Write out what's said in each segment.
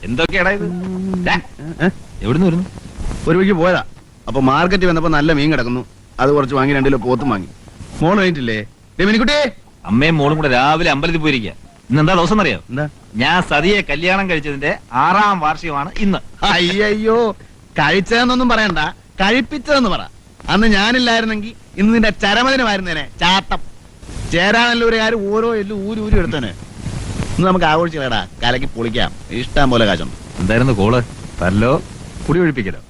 എന്തൊക്കെയാടാ ഇത്? എവിടുന്ന് വരുന്നു? ഒരു വഴിക്ക് പോയതാ. അപ്പൊ മാർക്കറ്റിൽ വന്നപ്പോ നല്ല മീൻ കിടക്കുന്നു. അത് കുറച്ച് വാങ്ങി 2 കിലോ പോത്തും വാങ്ങി. മോള് കഴിഞ്ഞിട്ടില്ലേ? മിനിക്കുട്ടി, അമ്മയും മോളും കൂടെ രാവിലെ അമ്പലത്തിൽ പോയിരിക്കുക. ഇന്നെന്താ ദിവസം അറിയാം? എന്താ? ഞാൻ സതിയെ കല്യാണം കഴിച്ചതിന്റെ 6ാം വാർഷികമാണ് ഇന്ന്. അയ്യോ, കഴിച്ചതെന്നൊന്നും പറയണ്ട, കഴിപ്പിച്ചതെന്ന് പറ. അന്ന് ഞാനില്ലായിരുന്നെങ്കിൽ ഇന്ന് നിന്റെ ചരമദിനമായിരുന്നേനെ. ചാട്ടം ചേരാനല്ലൂരുകാർ ഓരോ എല്ലും ഊരി എടുത്തേനെ. ഇന്ന് നമുക്ക് ആഘോഷിക്കലടാ, കലക്കി പൊളിക്കാം. ഇഷ്ടം പോലെ കാശുണ്ട്. എന്തായിരുന്നു കോള്? തല്ലോ കുടി ഒഴിപ്പിക്കലോ?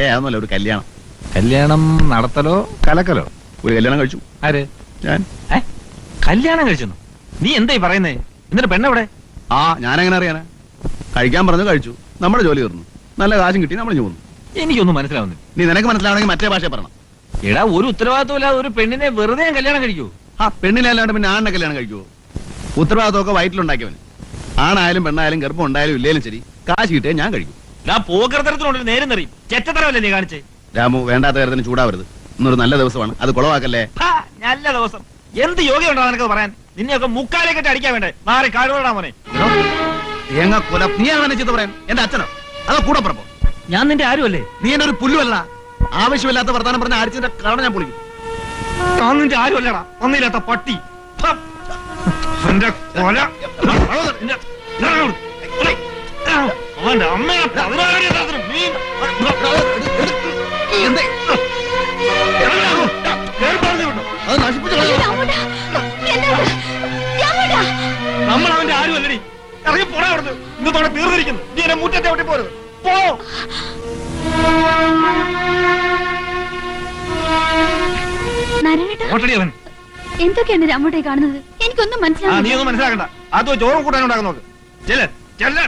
അതൊന്നുമല്ല, ഒരു കല്യാണം. കല്യാണം നടത്തലോ കലക്കലോ? ഒരു കല്യാണം കഴിച്ചു. ആര്? ഞാൻ. കല്യാണം കഴിച്ചു? നീ എന്തായി പറയുന്നേ? എന്നിട്ട് പെണ്ണെവിടെ? ഞാനെങ്ങനെ അറിയാനാ? കഴിക്കാൻ പറഞ്ഞു, കഴിച്ചു. നമ്മുടെ ജോലി തീർന്നു. നല്ല കാശും കിട്ടി, നമ്മൾ പോന്നു. എനിക്കൊന്നും മനസ്സിലാവുന്നില്ല. നീ നിനക്ക് മനസ്സിലാവണമെങ്കിൽ മറ്റേ ഭാഷ പറയണം. എടാ, ഒരു ഉത്തരവാദിത്വം ഇല്ലാതെ ഒരു പെണ്ണിനെ വെറുതെ കല്യാണം കഴിക്കൂ? പെണ്ണിനല്ലാണ്ട് പിന്നെ ആണിനെ കല്യാണം കഴിക്കുവോ? ഉത്തരവാദിത്വമൊക്കെ വയറ്റിലുണ്ടാക്കിയവന്. ആണായാലും പെണ്ണായാലും ഗർഭം ഉണ്ടായാലും ഇല്ലേലും ശരി, കാശ് കിട്ടിയേ ഞാൻ കഴിക്കും. ഞാൻ പോകർത്തരത്തിനോട് നേരം നിറയും. ചെറ്റത്തരമല്ലേ നീ കാണിച്ചേ? രാമു, വേണ്ടാത്ത കാര്യത്തിന് ചൂടാവരുത്. ഇന്നൊരു നല്ല ദിവസമാണ്, അത് കുളവാക്കല്ലേ. നല്ല ദിവസം എന്ത് യോഗ്യ ഉണ്ടോ നിനക്ക് പറയാൻ? നിന്നെയൊക്കെ മുക്കാലേക്കെട്ട് അടിക്കാൻ വേണ്ടേ? മാറി കാടുകൊണ്ടാ മോനെ. നീ അങ്ങനെ ചെയ്ത് പറയാൻ എന്റെ അച്ഛനോ അതോ കൂടെ പറപ്പോ? ഞാൻ നിന്റെ ആരുമല്ലേ? നീ എന്നെ ഒരു പുല്ലുമല്ല. ആവശ്യമില്ലാത്ത വർത്താനം പറഞ്ഞ അടിച്ചിന്റെ കട ഞാൻ പൊളിക്കും. ഞാൻ നിന്റെ ആരുമല്ലടാ, ഒന്നില്ലാത്ത പട്ടി. അവന്റെ അമ്മയെ നമ്മൾ അവന്റെ ആരുമല്ലടി. ഇറങ്ങി പോടാ അവിടുന്ന്. ഇന്നത്തോടെ തീർന്നിരിക്കുന്നു. നീ എന്നെ മുറ്റത്തെ ഒട്ടി പോരുത്. പോ. അവൻ എന്തൊക്കെയാണ് രാമോട്ടെ കാണുന്നത്? എനിക്കൊന്നും മനസ്സിലാവും. നീ ഒന്നും മനസ്സിലാക്കണ്ട. അത് ചോറും കൂട്ടാൻ ഉണ്ടാക്കാൻ നോക്ക്. ചെല്ല് ചെല്ല്.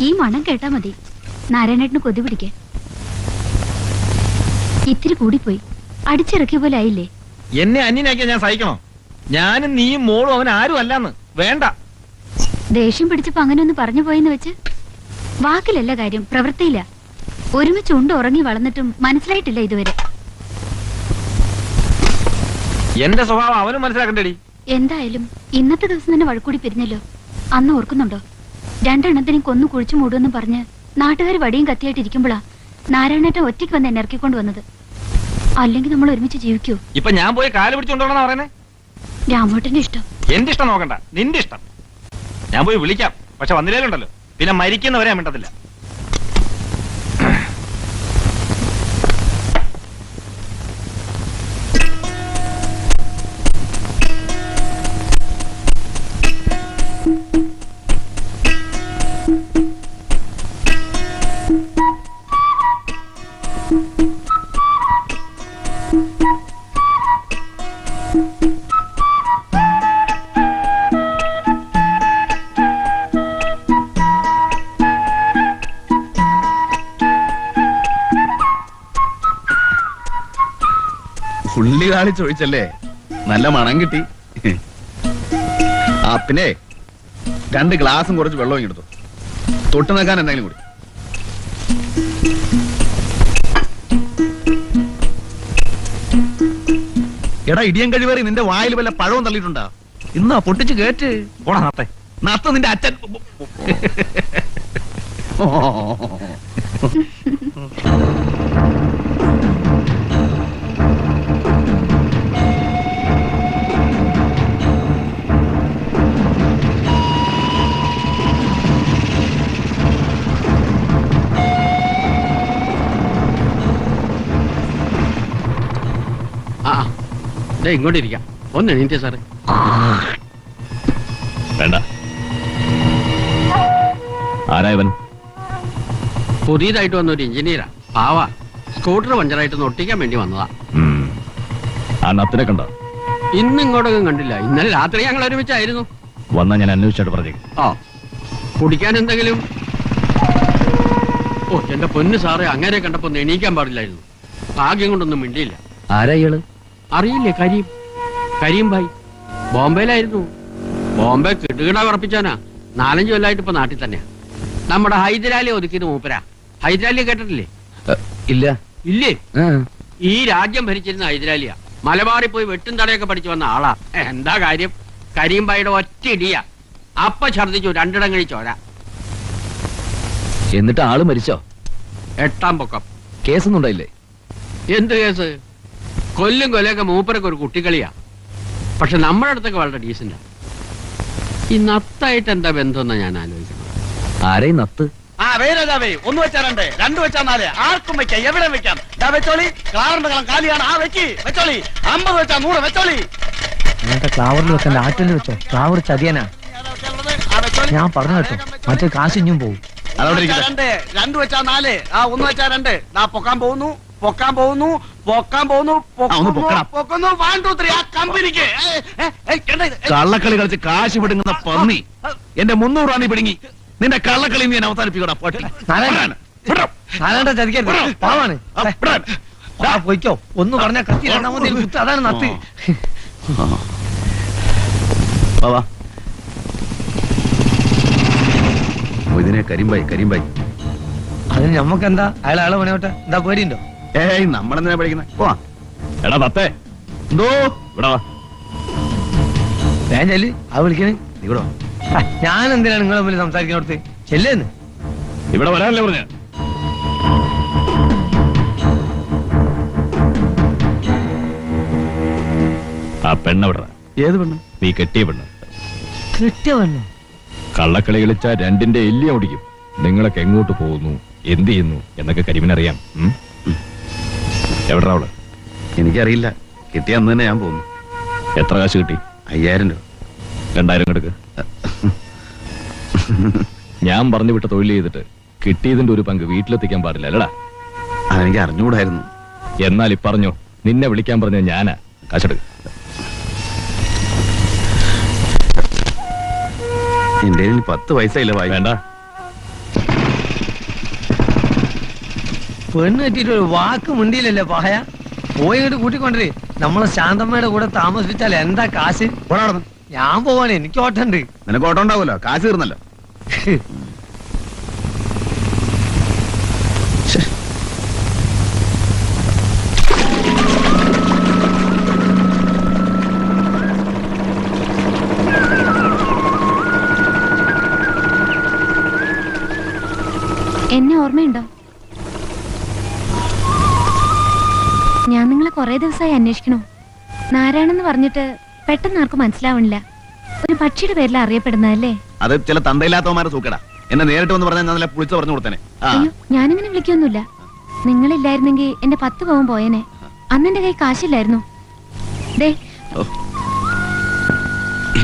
ഈ മണം കേട്ടാ മതി നാരായണേട്ടന് കൊതി പിടിക്കാൻ. ഇത്തിരി കൂടിപ്പോയി. അടിച്ചിറക്കിയ പോലെ ആയില്ലേ? എന്നെ അന്യനാക്കിയ ഞാൻ സഹിക്കണോ? ഞാനും നീയും മോളും അവൻ ആരും അല്ലാന്ന്. വേണ്ട. ദേഷ്യം പിടിച്ചപ്പോ അങ്ങനെ ഒന്ന് പറഞ്ഞു പോയെന്ന് വെച്ച് വാക്കിലല്ല കാര്യം, പ്രവൃത്തിയില്ല. ഒരുമിച്ച് ഉറങ്ങി വളർന്നിട്ടും മനസ്സിലായിട്ടില്ല ഇതുവരെ. എന്റെ സ്വഭാവം അവനും മനസ്സിലാക്കണ്ടേടി. എന്തായാലും ഇന്നത്തെ ദിവസം തന്നെ വഴക്കൂടി പിരിഞ്ഞല്ലോ. അന്ന് ഓർക്കുന്നുണ്ടോ? 2 എണ്ണത്തിനും കൊന്നു കുഴിച്ചു മൂടുമെന്നും പറഞ്ഞ് നാട്ടുകാർ വടിയും കത്തിയായിട്ട് ഇരിക്കുമ്പോഴാ നാരായണേട്ടൻ ഒറ്റയ്ക്ക് വന്ന് എന്നെ ഇറക്കിക്കൊണ്ട് വന്നത്. അല്ലെങ്കിൽ നമ്മൾ ഒരുമിച്ച് ജീവിക്കോ? ഇപ്പൊ ഞാൻ പോയി കാല് പിടിച്ചോണ്ടോണെന്നാ പറയുന്നേ? രാമോട്ടന്റെ ഇഷ്ടം. എന്റെ ഇഷ്ടം നോക്കണ്ട, നിന്റെ ഇഷ്ടം. ഞാൻ പോയി വിളിക്കാം. പക്ഷെ വന്നില്ലേലുണ്ടല്ലോ, പിന്നെ മരിക്കുന്നവരെ മിണ്ടത്തില്ല. പുള്ളി കാണിച്ചൊഴിച്ചല്ലേ, നല്ല മണം കിട്ടി. പിന്നെ 2 ഗ്ലാസും കുറച്ച് വെള്ളവും എടുത്തു. തൊട്ട് നിൽക്കാൻ എന്തെങ്കിലും കൂടി. എടാ ഇടിയൻ കഴിവേറി, നിന്റെ വായിൽ വല്ല പഴവും തള്ളിയിട്ടുണ്ടാ? ഇന്നാ പൊട്ടിച്ച് കേറ്റ്. പോടാ നത്തെ. നത്ത നിന്റെ അച്ഛൻ. ഇങ്ങോട്ടിരിക്കാം. ഒന്ന് എണീറ്റേ സാറേ. വേണ്ട. ആരായവൻ? പുതിയതായിട്ട് വന്ന ഒരു എഞ്ചിനീയറാ. പാവാ. സ്കൂട്ടർ പഞ്ചറായിട്ട് ഒട്ടിക്കാൻ വേണ്ടി വന്നതാ. ആ നത്തിനെ കണ്ടോ? ഇന്ന് ഇങ്ങോട്ടൊന്നും കണ്ടില്ല. ഇന്നലെ രാത്രി ഞങ്ങൾ ഒരുമിച്ചായിരുന്നു. വന്നാ ഞാൻ അന്വേഷിച്ചിട്ട് പറഞ്ഞേക്കും. കുടിക്കാൻ എന്തെങ്കിലും? ഓ എന്റെ പൊന്ന് സാറേ, അങ്ങനെ കണ്ടപ്പോ ഒന്ന് എണീക്കാൻ പാടില്ലായിരുന്നു. ഭാഗ്യം കൊണ്ടൊന്നും മിണ്ടിയില്ല. ആരാ ഇയാള്? അറിയില്ലേ, കരീം ഭായ്. ബോംബെയിലായിരുന്നു. ബോംബെ കിടുകിട ഉറപ്പിച്ചാനാ. 4-5 കൊല്ലമായിട്ട് ഇപ്പൊ നാട്ടിൽ തന്നെയാ. നമ്മുടെ ഹൈദരാലി ഒതുക്കിയത് മൂപ്പരാ. ഹൈദരാലിയെ കേട്ടിട്ടില്ലേ? ഇല്ല. ഇല്ലേ? ആ. ഈ രാജ്യം ഭരിച്ചിരുന്ന ഹൈദരാലിയ. മലബാറിൽ പോയി വെട്ടും തടയൊക്കെ പഠിച്ചു വന്ന ആളാ. എന്താ കാര്യം, കരീം ഭായിയുടെ ഒറ്റ ഇടിയാ. അപ്പ ഛർദിച്ചു 2 കഴി ചോര. എന്നിട്ട് ആള് മരിച്ചോ? 8ാം പൊക്കം. കേസൊന്നും ഉണ്ടായില്ലേ? എന്ത് കേസ്? കൊല്ലും കൊലയൊക്കെ മൂപ്പരൊക്കെ ഒരു കുട്ടിക്കളിയാ. പക്ഷെ നമ്മുടെ അടുത്തൊക്കെ വളരെ ഡീസന്റാ. ഈ നത്തായിട്ട് എന്താ ബന്ധമെന്നാ ഞാൻ ആലോചിക്കുന്നത്. ആരെയും നത്ത്? രാജാവേ, 1 വെച്ചാ 2, 2 വെച്ചാ 4, ആർക്കും വെക്കാം, എവിടെ വെക്കാം. വെച്ചോളി, ക്ലാവറിന്റെ കളം കാലിയാണ്. വെച്ചോളി. 50 വെച്ചാ 100 വെച്ചോളി. ക്ലാവറിൽ വെക്കണ്ട, ആറ്റിൽ വെച്ചോ. ക്ലാവർ ചതിയനാ, ഞാൻ പറഞ്ഞു കേട്ടോ. മറ്റേ കാശ് ഇഞ്ഞും പോവും. 2 വെച്ചാ 4, 1 വെച്ചാ 2. പൊക്കാൻ പോകുന്നു. പൊക്കുന്നു. 1 2 3 ആ കമ്പനിക്ക് കള്ളക്കളി കളിച്ച് കാശ് പിടുങ്ങുന്ന പന്നി. എന്റെ 300 രൂപ നീ പിടുങ്ങി. നിന്റെ കള്ളക്കളി നീ അവസാനിപ്പിക്കടാ. നാരായണ ചതിക്കരുത്, പാവാണ്. പോയിക്കോ. ഒന്ന് പറഞ്ഞ കത്തി രണ്ടാമത് കുത്ത്. അതാണ് നത്ത്. ഇതിനെ കരിമ്പായി അതിന് ഞമ്മക്കെന്താ? അയാളെ പണിയോട്ടെ. എന്താ പേടിയുണ്ടോ? ഏയ്, നമ്മളെന്തിനാ പഠിക്കുന്നത്? പോവാ. എടാ തത്തേ, എന്തോ ഇവിടെ വാ. ഞാൻ ചെല്ല്. ആ വിളിക്കണേ. ഇവിടെ വാ. ഞാൻ എന്തിനാണ് നിങ്ങളെ മുമ്പിൽ സംസാരിക്കുന്നിടത്ത്? ചെല്ലേന്ന്. ഇവിടെ വരാനല്ലേ പറഞ്ഞ? ആ പെണ്ണവിടെ. ഏത് പെണ്ണ്? നീ കെട്ടിയ പെണ്ണ്. കിട്ടിയ പെണ്ണു? കള്ളക്കളി കളിച്ചാ 2ന്റെ എല്ലിയ ഓടിക്കും. നിങ്ങളൊക്കെ എങ്ങോട്ട് പോകുന്നു, എന്ത് ചെയ്യുന്നു എന്നൊക്കെ കരിമിനറിയാം. എവിടാ അവള്? എനിക്കറിയില്ല. കിട്ടിയ അന്ന് തന്നെ ഞാൻ പോകുന്നു. എത്ര കാശ് കിട്ടി? 5000 രൂപ. 2000 എടുക്ക്. ഞാൻ പറഞ്ഞു വിട്ട തൊഴിൽ ചെയ്തിട്ട് കിട്ടിയതിന്റെ ഒരു പങ്ക് വീട്ടിലെത്തിക്കാൻ പാടില്ല അല്ലടാ? അതെനിക്ക് അറിഞ്ഞുകൂടായിരുന്നു. എന്നാൽ പറഞ്ഞോ, നിന്നെ വിളിക്കാൻ പറഞ്ഞ ഞാനാ. കാശെടുക്ക്. എന്റെ 10 പൈസയില്ല. വേണ്ട. പെണ്ണ് കെട്ടിട്ട് ഒരു വാക്ക് മുണ്ടിയില്ലല്ലേ പായ. പോയി ഇങ്ങോട്ട് കൂട്ടിക്കൊണ്ടേ. നമ്മളെ ശാന്തമ്മയുടെ കൂടെ താമസിപ്പിച്ചാൽ എന്താ കാശ്? ഞാൻ പോവാണ്, എനിക്ക് ഓട്ടമുണ്ട്. നിനക്ക് ഓട്ടം ഉണ്ടാവുമല്ലോ, കാശ് തീർന്നല്ലോ. എന്നെ ഓർമ്മയുണ്ടോ? ഞാൻ നിങ്ങളെ കുറെ ദിവസമായി അന്വേഷിക്കണു. നാരായണെന്ന് പറഞ്ഞിട്ട് പെട്ടെന്ന് ആർക്കും മനസ്സിലാവണില്ല. ഒരു പക്ഷിയുടെ പേരിൽ അറിയപ്പെടുന്നതല്ലേ? അത് ചില തന്തയില്ലാത്തവന്മാരെ സൂക്കടാ. എന്നെ നേരിട്ട് വന്ന് പറഞ്ഞാൽ നല്ല പുളിച്ച് പറഞ്ഞു കൊടുത്തേനെ. അയ്യോ, ഞാനിങ്ങനെ വിളിക്കൊന്നുമില്ല. നിങ്ങളില്ലായിരുന്നെങ്കിൽ എന്റെ 10 പവൻ പോയേനെ. അന്ന് എന്റെ കൈ കാശില്ലായിരുന്നു. ദേ,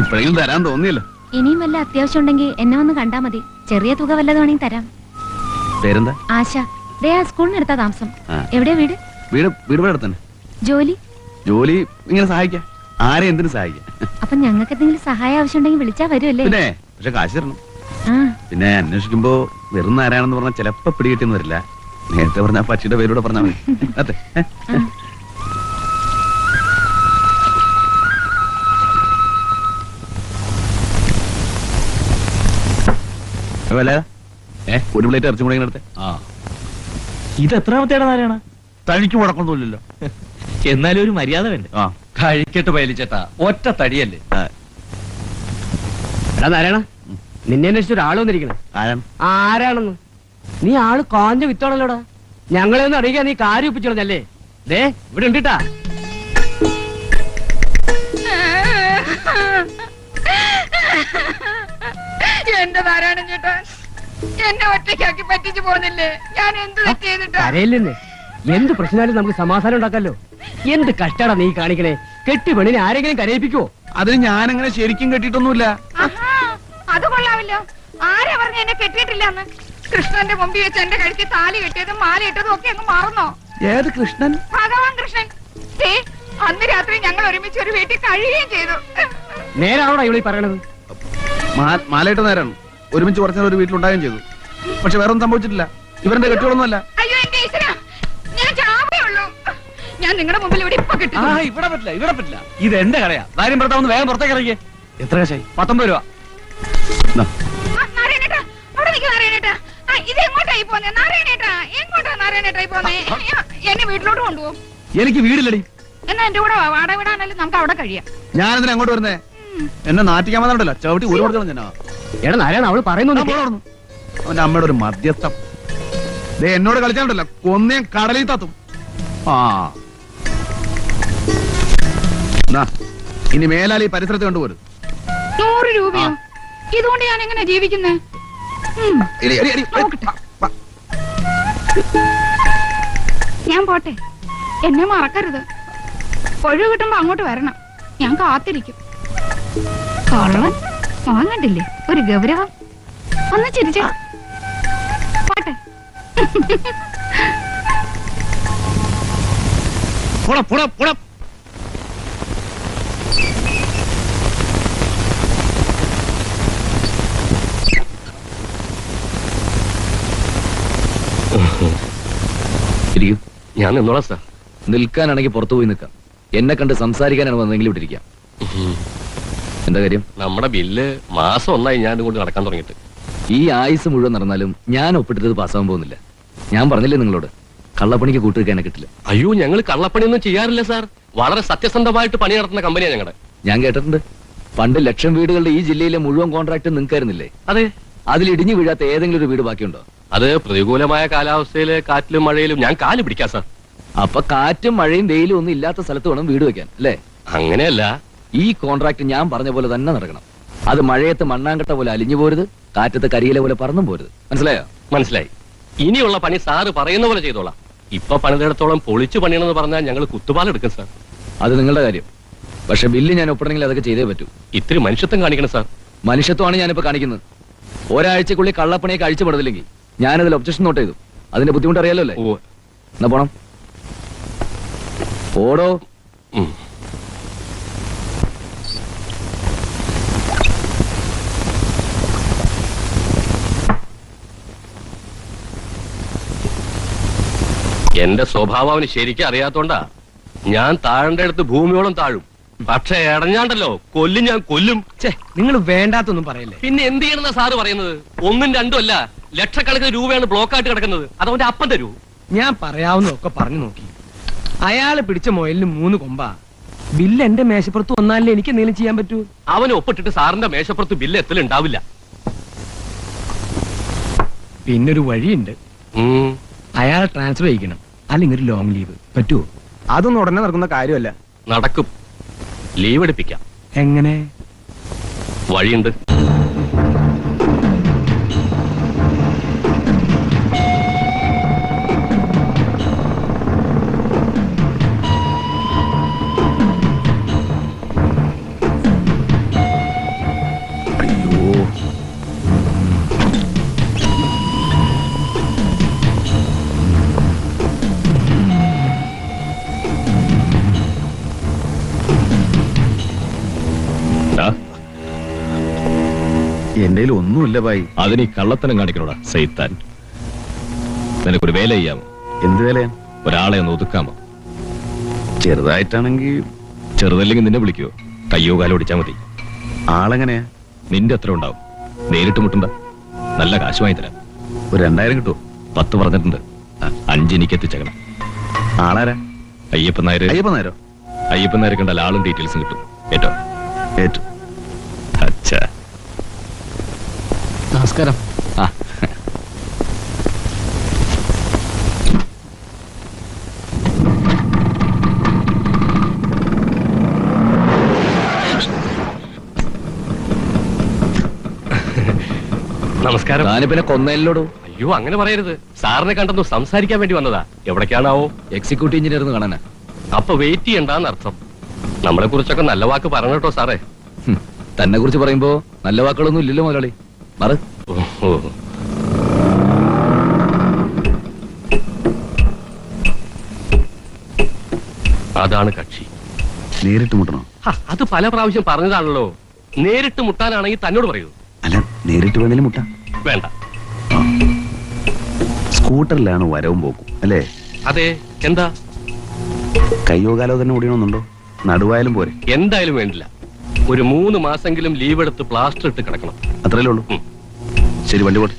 ഇപ്പോഴെങ്കിലും തരാൻ തോന്നിയല്ലോ. ഇനിയും വല്ല അത്യാവശ്യം ഉണ്ടെങ്കിൽ എന്നെ വന്ന് കണ്ടാ മതി. ചെറിയ തുക വല്ലതുവാണെങ്കിൽ തരാം. പേരെന്താ? ആശ. ദേ, ആ സ്കൂളിനെടുത്താ താമസം. എവിടെയാ വീട്? വീട് അടുത്തന്നെ. ജോലി ഇങ്ങനെ സഹായിക്കാം. ആരെ എന്തിനു സഹായിക്കാം. അപ്പൊ ഞങ്ങൾക്ക് എന്തെങ്കിലും സഹായം ആവശ്യമുണ്ടെങ്കിൽ വിളിച്ചാ വരുമല്ലേ? പിന്നെ പക്ഷെ കാശ് തരണം. പിന്നെ അന്വേഷിക്കുമ്പോ വെറും ആരാണെന്ന് പറഞ്ഞാൽ ചിലപ്പോ പിടികിട്ടിയെന്ന് വരില്ല. നേരത്തെ പറഞ്ഞ പക്ഷിയുടെ പേരൂടെ പറഞ്ഞാൽ മതി. അതെ. ഒരു പ്ലേറ്റ് ഇറച്ചും കൂടെ എടുത്തേ. ഇത് എത്രാമത്തേടാ നാരായണ? തനിക്ക് മുടക്കൊന്നുമില്ലല്ലോ. എന്നാലും ഒരു മര്യാദ വേണ്ടേ? കഴിക്കട്ട് പയലിച്ചേട്ടാ, ഒറ്റ തടിയല്ലേ. എടാ നാരായണ, നിന്നെ അന്വേഷിച്ച് ഒരാൾ വന്നിരിക്കണേ. ആരാണെന്ന്? നീ ആള് കാഞ്ഞ വിത്തോണല്ലോടാ. ഞങ്ങളെ ഒന്ന് അറിയിക്കാൻ നീ കാര്യം ഒപ്പിച്ചോളഞ്ഞല്ലേ? ദേ, ഇവിടെ ഉണ്ടിട്ടാ. എന്റെ നാരായണൻ ചേട്ടാ, എന്നെ ഒറ്റയ്ക്കാക്കി പറ്റിച്ചു പോകുന്നില്ലേ? ഞാൻ എന്ത് ചെയ്തിട്ടാ? കരയില്ലെന്ന്. എന്ത് പ്രശ്നമായാലും നമുക്ക് സമാധാനം ഉണ്ടാക്കാലോ. എന്ത് കഷ്ടാടാ നീ കാണിക്കണേ? കെട്ടി പെണ്ണിനെ ആരെങ്കിലും കരയിപ്പിക്കുവോ? അതിന് ഞാനങ്ങനെ ശരിക്കും കെട്ടിയിട്ടൊന്നുമില്ല. അത് കൊള്ളാമല്ലോ. ആരാ പറഞ്ഞ എന്നെ കെട്ടിയിട്ടില്ലെന്ന്? കൃഷ്ണന്റെ മുമ്പിൽ വെച്ച് എന്റെ കഴുത്തി താലി കെട്ടിയതും മാല ഇട്ടതും ഒക്കെ അങ്ങ് മറന്നോ? ഏത് കൃഷ്ണൻ? ഭഗവാൻ കൃഷ്ണൻ. അന്ന് രാത്രി ഞങ്ങൾ ഒരുമിച്ച് ഒരു വീട്ടിൽ കഴിയുകയും ചെയ്തു. നേരാണോടാ ഇവിടെ പറയണത്? മാലയിട്ട് നേരാണ്. ഒരുമിച്ച് കുറച്ചു നേരം ഒരു വീട്ടിലുണ്ടാകുകയും ചെയ്തു. പക്ഷെ വേറൊന്നും സംഭവിച്ചിട്ടില്ല. ഇവരുടെ കെട്ടിയോളൊന്നുമല്ല. അയ്യോ എന്റെ ഈശ്വരാ, ഞാൻ ചാവേ ഉള്ളൂ. ഞാൻ നിങ്ങളുടെ മുമ്പിൽ ഇവിടെ ഇപ്പൊ കിട്ടും. ഇവിടെ പറ്റില്ല. ഇത് എന്റെ കടയാ. ഭാര്യം ഭർത്താവ് വേഗം പുറത്തേക്ക് ഇറങ്ങിയേ. എത്ര കാശായി? 19 രൂപ. നാരായണേട്ടാ, അവിടെ നിൽക്കും നാരായണേട്ടാ. ഇത് എങ്ങോട്ടായി പോന്നെ നാരായണേട്ടാ? എങ്ങോട്ടാ നാരായണേട്ടായി പോന്നെ? എന്നെ വീട്ടിലോട്ട് കൊണ്ടുപോകും. എനിക്ക് വീടില്ലടി. എന്നാ എന്റെ കൂടെ വാ, വാടക വിടാനല്ലേ നമുക്ക് അവിടെ കഴിയാം. ഞാനെന്തിനാ അങ്ങോട്ട് വരുന്നേ? എന്നെ നാട്ടിക്കാൻ വന്നിട്ടല്ലോ ചവിട്ടി ഒരു കൊടുക്കണം ഞാൻ. എടാ നാരായണ അവള് പറയുന്നു. അവന്റെ അമ്മയുടെ ഒരു മധ്യസ്ഥം. ദേ എന്നോട് കളിച്ചാണ്ടല്ലോ കൊന്നേ കടലിൽ തത്തും. ആ എന്നാ, ഇനി മേലാൽ ഈ പരിസരത്ത് കണ്ടുപോരും. 100 രൂപയോ? ഇതുകൊണ്ട് ഞാൻ എങ്ങനെ ജീവിക്കുന്നേ? നോക്കട്ടെ. ഞാൻ പോട്ടെ, എന്നെ മറക്കരുത്. ഒഴിവ് കിട്ടുമ്പോ അങ്ങോട്ട് വരണം, ഞാൻ കാത്തിരിക്കും. കള്ളൻ വാങ്ങണ്ടില്ലേ ഒരു ഗൗരവം? ഒന്ന് ചിരിച്ചേ. പോട്ടെ. ഇരിക്കും. ഞാൻ നിന്നോളാം സാർ. നിൽക്കാനാണെങ്കിൽ പുറത്തു പോയി നിൽക്കാം. എന്നെ കണ്ട് സംസാരിക്കാനാണ് വന്നെങ്കിലും ഇട്ടിരിക്കാം. എന്താ കാര്യം? നമ്മുടെ ബില്ല് മാസം 1 ഞാൻ കൊണ്ട് നടക്കാൻ തുടങ്ങിയിട്ട്. ഈ ആയുസ് മുഴുവൻ നടന്നാലും ഞാൻ ഒപ്പിട്ടത് പാസ്സാവാൻ പോകുന്നില്ല. ഞാൻ പറഞ്ഞില്ലേ നിങ്ങളോട്, കള്ളപ്പണിക്ക് കൂട്ടുവെക്കാനെ കിട്ടില്ല. അയ്യോ, ഞങ്ങൾ കള്ളപ്പണിയൊന്നും ചെയ്യാറില്ല സാർ. വളരെ സത്യസന്ധമായിട്ട് പണി നടത്തുന്ന കമ്പനിയാണ് ഞങ്ങളുടെ. ഞാൻ കേട്ടിട്ടുണ്ട്, പണ്ട് 1,00,000 വീടുകളുടെ ഈ ജില്ലയിലെ മുഴുവൻ കോൺട്രാക്ട് നിങ്ങൾക്കായിരുന്നില്ലേ? അതെ. അതിൽ ഇടിഞ്ഞു വീഴാത്ത ഏതെങ്കിലും ഒരു വീട് ബാക്കിയുണ്ടോ? അത് പ്രതികൂലമായ കാലാവസ്ഥയില് കാറ്റിലും മഴയിലും ഞാൻ കാല് പിടിക്കാം സാർ. അപ്പൊ കാറ്റും മഴയും വെയിലും ഒന്നും ഇല്ലാത്ത സ്ഥലത്ത് വേണം വീട് വെക്കാൻ, അല്ലേ? അങ്ങനെയല്ല. ഈ കോൺട്രാക്ട് ഞാൻ പറഞ്ഞ പോലെ തന്നെ നടക്കണം. അത് മഴയത്ത് മണ്ണാങ്കട്ട പോലെ അലിഞ്ഞു പോരുത്, കാറ്റത്ത് കരിയില പോലെ പറന്നും പോരുത്. മനസ്സിലായോ? മനസ്സിലായി. ഇനിയുള്ള പണി സാറ് പറയുന്ന പോലെ ചെയ്തോളാം. ഇപ്പൊ പണിതിടത്തോളം പൊളിച്ചു പണിയണമെന്ന് പറഞ്ഞാൽ ഞങ്ങൾ കുത്തുപാലെടുക്കും സാർ. അത് നിങ്ങളുടെ കാര്യം. പക്ഷെ ബില്ല് ഞാൻ ഒപ്പിടണമെങ്കിൽ അതൊക്കെ ചെയ്തേ പറ്റൂ. ഇത്തിരി മനുഷ്യത്വം കാണിക്കണം സാർ. മനുഷ്യത്വമാണ് ഞാനിപ്പോ കാണിക്കുന്നത്. ഒരാഴ്ചക്കുള്ളിൽ കള്ളപ്പണിയൊക്കെ അഴിച്ചുപെടുന്നില്ലെങ്കിൽ ഞാനതിൽ ഒബ്ജക്ഷൻ നോട്ട് ചെയ്തു. അതിന്റെ ബുദ്ധിമുട്ട് അറിയാലോ അല്ലേ? ഓ, എന്നാ പോണം. ഓടോ. ഉം. എന്റെ സ്വഭാവം അവന് ശരിക്കും അറിയാത്തോണ്ടാ ഞാൻ താഴേണ്ട അടുത്ത് ഭൂമിയോളം താഴും. പക്ഷെ ഇടഞ്ഞാണ്ടല്ലോ ഞാൻ കൊല്ലും. നിങ്ങൾ വേണ്ടാത്തൊന്നും പറയല്ലേ. പിന്നെ എന്ത് ചെയ്യണമെന്നാ സാറ് പറയുന്നത്? 1ഉം 2ഉം അല്ല, ലക്ഷക്കണക്കിന് രൂപയാണ് ബ്ലോക്കായിട്ട് കിടക്കുന്നത്. അതവന്റെ അപ്പം തരൂ. ഞാൻ പറയാവുന്നതൊക്കെ പറഞ്ഞു നോക്കി. അയാള് പിടിച്ച മുയലിന് 3 കൊമ്പാ. ബില്ല് എന്റെ മേശപ്പുറത്ത് വന്നാലേ എനിക്ക് എന്തെങ്കിലും ചെയ്യാൻ പറ്റൂ. അവന് ഒപ്പിട്ടിട്ട് സാറിന്റെ മേശപ്പുറത്ത് ബില്ല് എത്തലുണ്ടാവില്ല. പിന്നൊരു വഴിയുണ്ട്. അയാളെ ട്രാൻസ്ഫർ ചെയ്യിക്കണം, അല്ലെങ്കിൽ ഒരു ലോങ് ലീവ് പറ്റുമോ? അതൊന്നും ഉടനെ നടക്കുന്ന കാര്യമല്ല. നടക്കും. ലീവ് എടുപ്പിക്കാം. എങ്ങനെ? വഴിയുണ്ട്. എന്റെ ഒന്നുമില്ല ഭായി. അതിന് ഈ കള്ളത്തനം കാണിക്കണോടാ സൈത്താൻ. നിനക്കൊരു വേല ചെയ്യാമോ? എന്ത് വേലയാ? ഒരാളെ ഒന്ന് ഒതുക്കാമോ? ചെറുതായിട്ടാണെങ്കിൽ. ചെറുതല്ലെങ്കിൽ നിന്നെ വിളിക്കുവോ? കയ്യോ കാലോ ഓടിച്ചാ മതി. ആളെങ്ങനെയാ? നിന്റെ എത്ര ഉണ്ടാവും? നേരിട്ട് മുട്ടണ്ട, നല്ല കാശ് വാങ്ങി തരാം. ഒരു 2000 കിട്ടുമോ? 10 പറഞ്ഞിട്ടുണ്ട്. 5 എനിക്ക് എത്തിച്ചേക്കണം. ആളാരാ? അയ്യപ്പൻ നായർ. അയ്യപ്പൻ നായരോ? അയ്യപ്പൻ നായർ കണ്ടാൽ ആളും ഡീറ്റെയിൽസും കിട്ടും. ഏറ്റോ? ഏറ്റു. അച്ഛാ, നമസ്കാരം. ആ, നമസ്കാരം. ഞാനിപ്പിന്നെ കൊന്നേലോടോ. അയ്യോ, അങ്ങനെ പറയരുത്. സാറിനെ കണ്ടെന്ന് സംസാരിക്കാൻ വേണ്ടി വന്നതാ. എവിടേക്കാണാവോ? എക്സിക്യൂട്ടീവ് എഞ്ചിനീയർ എന്ന് കാണാനാ. അപ്പൊ വെയിറ്റ് ചെയ്യണ്ടെന്ന് അർത്ഥം. നമ്മളെ കുറിച്ചൊക്കെ നല്ല വാക്ക് പറഞ്ഞു കേട്ടോ സാറേ. തന്നെ കുറിച്ച് പറയുമ്പോ നല്ല വാക്കുകളൊന്നും ഇല്ലല്ലോ മുതലാളി. മറ്. ഓ, അതാണ് കക്ഷി. നേരിട്ട് മുട്ടണോ? അത് പല പ്രാവശ്യം പറഞ്ഞതാണല്ലോ. നേരിട്ട് മുട്ടാനാണെങ്കിൽ തന്നോട് പറയൂ. അല്ല, നേരിട്ട് വേണേലും മുട്ട. വേണ്ട. സ്കൂട്ടറിലാണ് വരവും പോക്കും അല്ലേ? അതെ, എന്താ? കയ്യോ കാലോ തന്നെ ഓടിയണമെന്നുണ്ടോ? നടുവായാലും പോരെ? എന്തായാലും വേണ്ടില്ല. ഒരു 3 മാസെങ്കിലും ലീവ് എടുത്ത് പ്ലാസ്റ്റർ ഇട്ട് കിടക്കണം. അത്രയല്ലേ ഉള്ളൂ. ഉം. ശരി, വണ്ടി പോട്ടെ.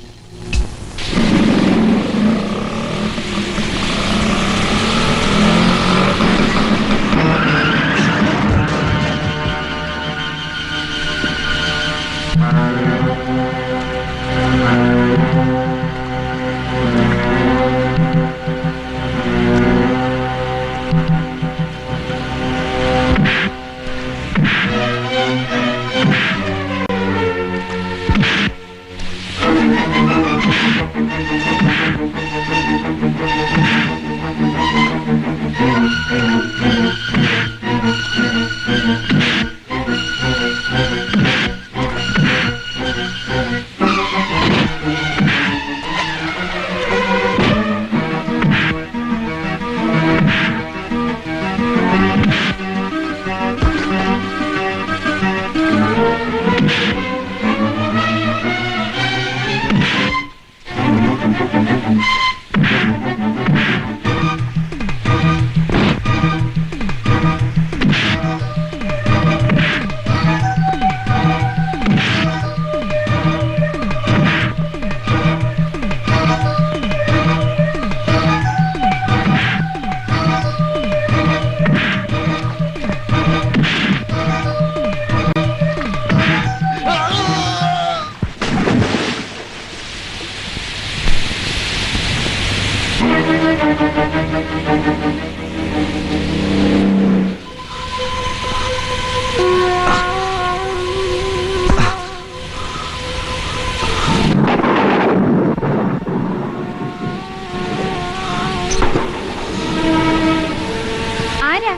ആരാ?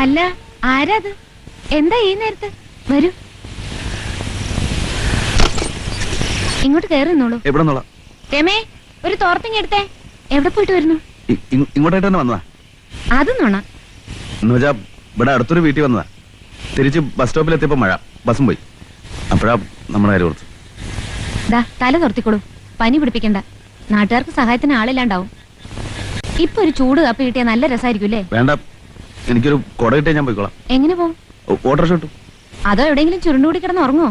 അല്ല, ആരാത്? എന്താ ഈ നേരത്ത്? വരൂ, ഇങ്ങോട്ട് കയറി നിന്നോളൂ. എവിടെ നിന്നുള്ള? രമേ, ഒരു തോർത്തിങ് എടുത്തേ. എവിടെ പോയിട്ട് വരുന്നു? ഇങ്ങോട്ടായിട്ട് തന്നെ വന്നതാ. അത് നോണ. എന്ന് വെച്ചാ ഇവിടെ അടുത്തൊരു വീട്ടിൽ വന്നതാ. തിരിച്ച് ബസ് സ്റ്റോപ്പിലെത്തിയപ്പോ മഴ, ബസ്സും പോയി. അപ്പോഴാ നമ്മുടെ കാര്യം ഓർത്ത്. ദാ തല തോർത്തിക്കോളൂ, പനി പിടിപ്പിക്കണ്ട. നാട്ടുകാർക്ക് സഹായത്തിന് ആളില്ലാണ്ടാവും. ഇപ്പൊ ഒരു ചൂട് കാപ്പി കിട്ടിയാൽ നല്ല രസമായിരിക്കും അല്ലേ? വേണ്ട, എനിക്കൊരു കൊട കിട്ടിയാൽ ഞാൻ പോയിക്കോളാം. എങ്ങനെ പോവും? ഓട്ടോറിക്ഷ കിട്ടും. അതോ എവിടെയെങ്കിലും ചുരുണ്ടുകൂടി കിടന്ന് ഉറങ്ങോ?